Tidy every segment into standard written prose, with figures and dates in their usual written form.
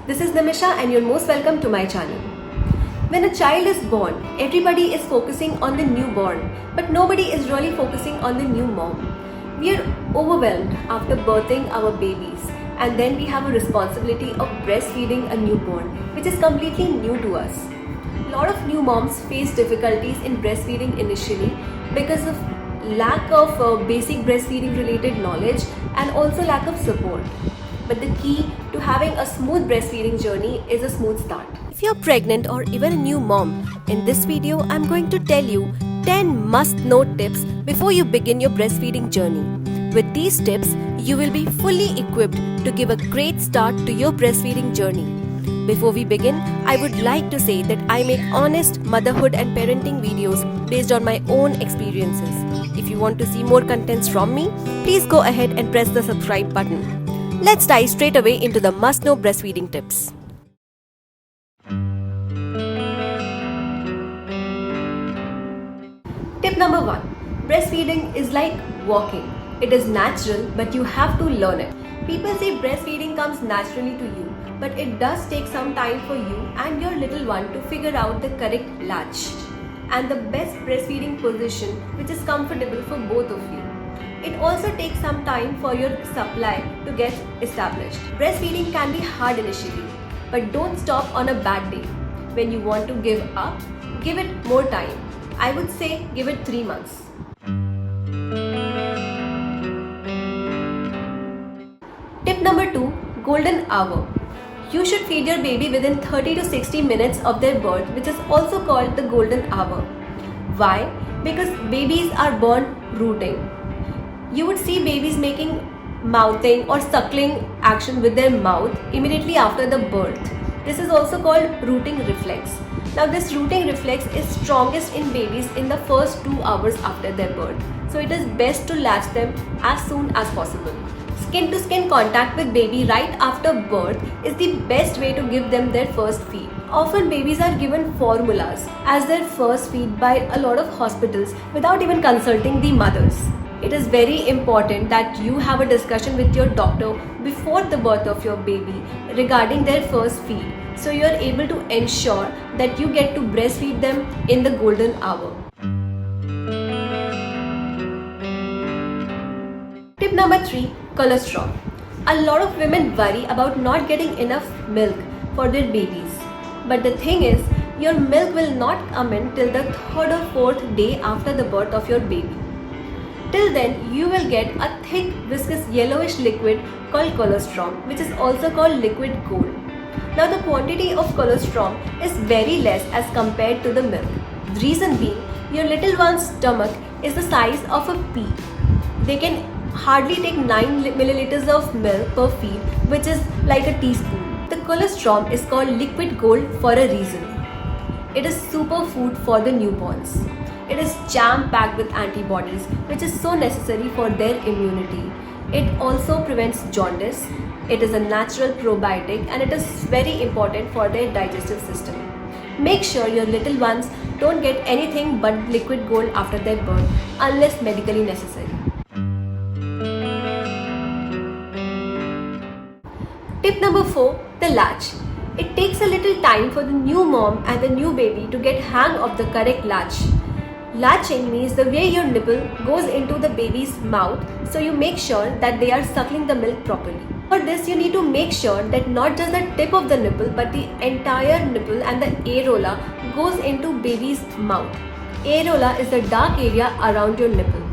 This is Nimisha and you're most welcome to my channel. When a child is born, everybody is focusing on the newborn, but nobody is really focusing on the new mom. We are overwhelmed after birthing our babies, and then we have a responsibility of breastfeeding a newborn, which is completely new to us. A lot of new moms face difficulties in breastfeeding initially because of lack of basic breastfeeding related knowledge and also lack of support. But the key to having a smooth breastfeeding journey is a smooth start. If you're pregnant or even a new mom, in this video I'm going to tell you 10 must-know tips before you begin your breastfeeding journey. With these tips, you will be fully equipped to give a great start to your breastfeeding journey. Before we begin, I would like to say that I make honest motherhood and parenting videos based on my own experiences. If you want to see more contents from me, please go ahead and press the subscribe button. Let's dive straight away into the must-know breastfeeding tips. Tip number 1. Breastfeeding is like walking. It is natural, but you have to learn it. People say breastfeeding comes naturally to you, but it does take some time for you and your little one to figure out the correct latch and the best breastfeeding position which is comfortable for both of you. It also takes some time for your supply to get established. Breastfeeding can be hard initially, but don't stop on a bad day. When you want to give up, give it more time. I would say give it 3 months. Tip number 2, golden hour. You should feed your baby within 30 to 60 minutes of their birth, which is also called the golden hour. Why? Because babies are born rooting. You would see babies making mouthing or suckling action with their mouth immediately after the birth. This is also called rooting reflex. Now this rooting reflex is strongest in babies in the first 2 hours after their birth. So it is best to latch them as soon as possible. Skin to skin contact with baby right after birth is the best way to give them their first feed. Often babies are given formulas as their first feed by a lot of hospitals without even consulting the mothers. It is very important that you have a discussion with your doctor before the birth of your baby regarding their first feed, so you are able to ensure that you get to breastfeed them in the golden hour. Tip number 3, colostrum. A lot of women worry about not getting enough milk for their babies. But the thing is, your milk will not come in till the 3rd or 4th day after the birth of your baby. Till then, you will get a thick, viscous yellowish liquid called colostrum, which is also called liquid gold. Now the quantity of colostrum is very less as compared to the milk. The reason being, your little one's stomach is the size of a pea. They can hardly take 9 milliliters of milk per feed, which is like a teaspoon. The colostrum is called liquid gold for a reason. It is superfood for the newborns. It is jam-packed with antibodies, which is so necessary for their immunity. It also prevents jaundice. It is a natural probiotic and it is very important for their digestive system. Make sure your little ones don't get anything but liquid gold after their birth unless medically necessary. Tip number 4, the latch. It takes a little time for the new mom and the new baby to get hang of the correct latch. Latching means the way your nipple goes into the baby's mouth, so you make sure that they are suckling the milk properly. For this, you need to make sure that not just the tip of the nipple but the entire nipple and the areola goes into baby's mouth. Areola is the dark area around your nipple.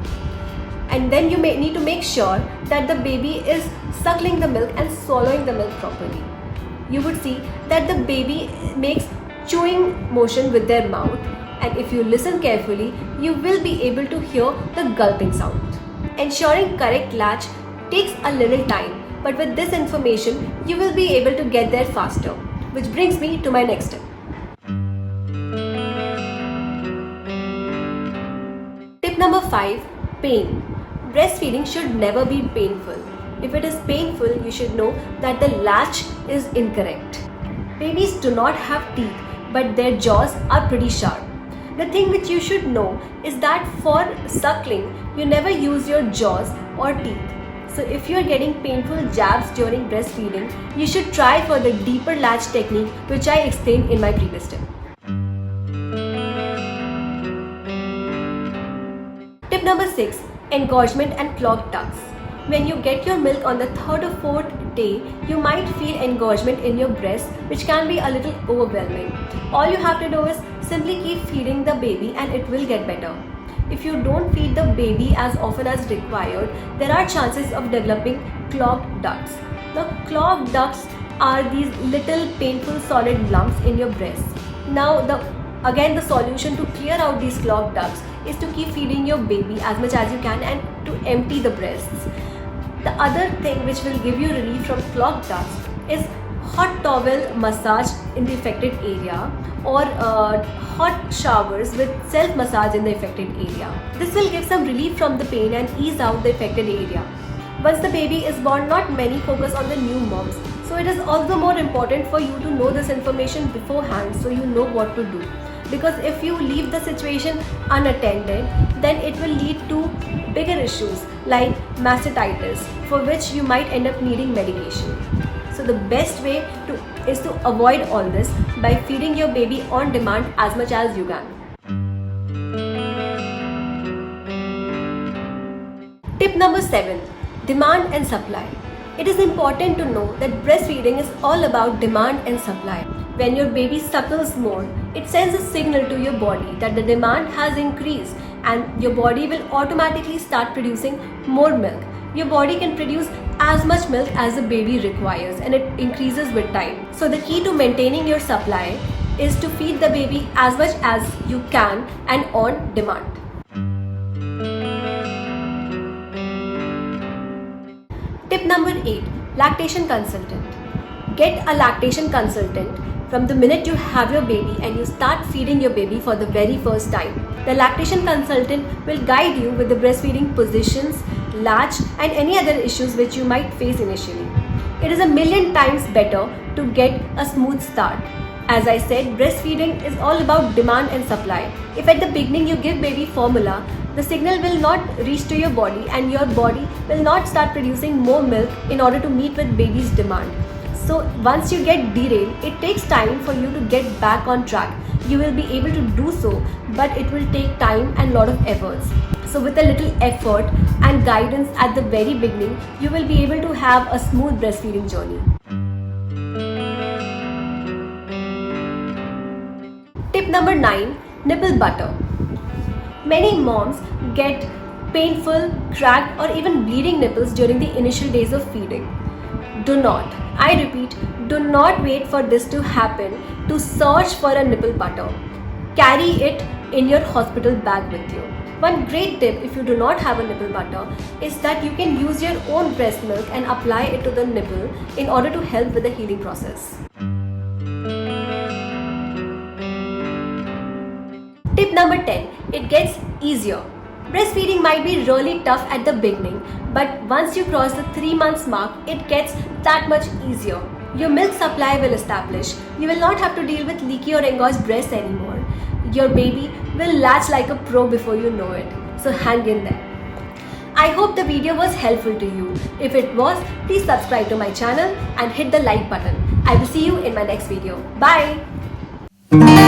And then you may need to make sure that the baby is suckling the milk and swallowing the milk properly. You would see that the baby makes chewing motion with their mouth, and if you listen carefully, you will be able to hear the gulping sound. Ensuring correct latch takes a little time, but with this information, you will be able to get there faster. Which brings me to my next tip. Tip number 5, pain. Breastfeeding should never be painful. If it is painful, you should know that the latch is incorrect. Babies do not have teeth, but their jaws are pretty sharp. The thing which you should know is that for suckling, you never use your jaws or teeth. So if you are getting painful jabs during breastfeeding, you should try for the deeper latch technique, which I explained in my previous tip. Tip number 6, engorgement and clogged ducts. When you get your milk on the 3rd or 4th day, you might feel engorgement in your breast, which can be a little overwhelming. All you have to do is simply keep feeding the baby and it will get better. If you don't feed the baby as often as required, there are chances of developing clogged ducts. Now, clogged ducts are these little painful solid lumps in your breast. Now, the solution to clear out these clogged ducts is to keep feeding your baby as much as you can and to empty the breasts. The other thing which will give you relief from clogged ducts is hot towel massage in the affected area or hot showers with self massage in the affected area. This will give some relief from the pain and ease out the affected area. Once the baby is born, not many focus on the new moms. So it is also more important for you to know this information beforehand so you know what to do. Because if you leave the situation unattended, then it will lead to bigger issues like mastitis, for which you might end up needing medication. So the best way is to avoid all this by feeding your baby on demand as much as you can. Tip number 7, demand and supply. It is important to know that breastfeeding is all about demand and supply. When your baby suckles more, it sends a signal to your body that the demand has increased and your body will automatically start producing more milk. Your body can produce as much milk as the baby requires and it increases with time. So the key to maintaining your supply is to feed the baby as much as you can and on demand. Tip number 8, lactation consultant. Get a lactation consultant from the minute you have your baby and you start feeding your baby for the very first time. The lactation consultant will guide you with the breastfeeding positions, latch and any other issues which you might face initially. It is a million times better to get a smooth start. As I said, breastfeeding is all about demand and supply. If at the beginning you give baby formula, the signal will not reach to your body and your body will not start producing more milk in order to meet with baby's demand. So once you get derailed, it takes time for you to get back on track. You will be able to do so, but it will take time and lot of efforts. So with a little effort and guidance at the very beginning, you will be able to have a smooth breastfeeding journey. Tip number 9, nipple butter. Many moms get painful, cracked or even bleeding nipples during the initial days of feeding. Do not, I repeat, do not wait for this to happen to search for a nipple butter. Carry it in your hospital bag with you. One great tip if you do not have a nipple butter is that you can use your own breast milk and apply it to the nipple in order to help with the healing process. Tip number 10, it gets easier. Breastfeeding might be really tough at the beginning, but once you cross the 3 months mark, it gets that much easier. Your milk supply will establish. You will not have to deal with leaky or engorged breasts anymore. Your baby will latch like a pro before you know it. So hang in there. I hope the video was helpful to you. If it was, please subscribe to my channel and hit the like button. I will see you in my next video. Bye!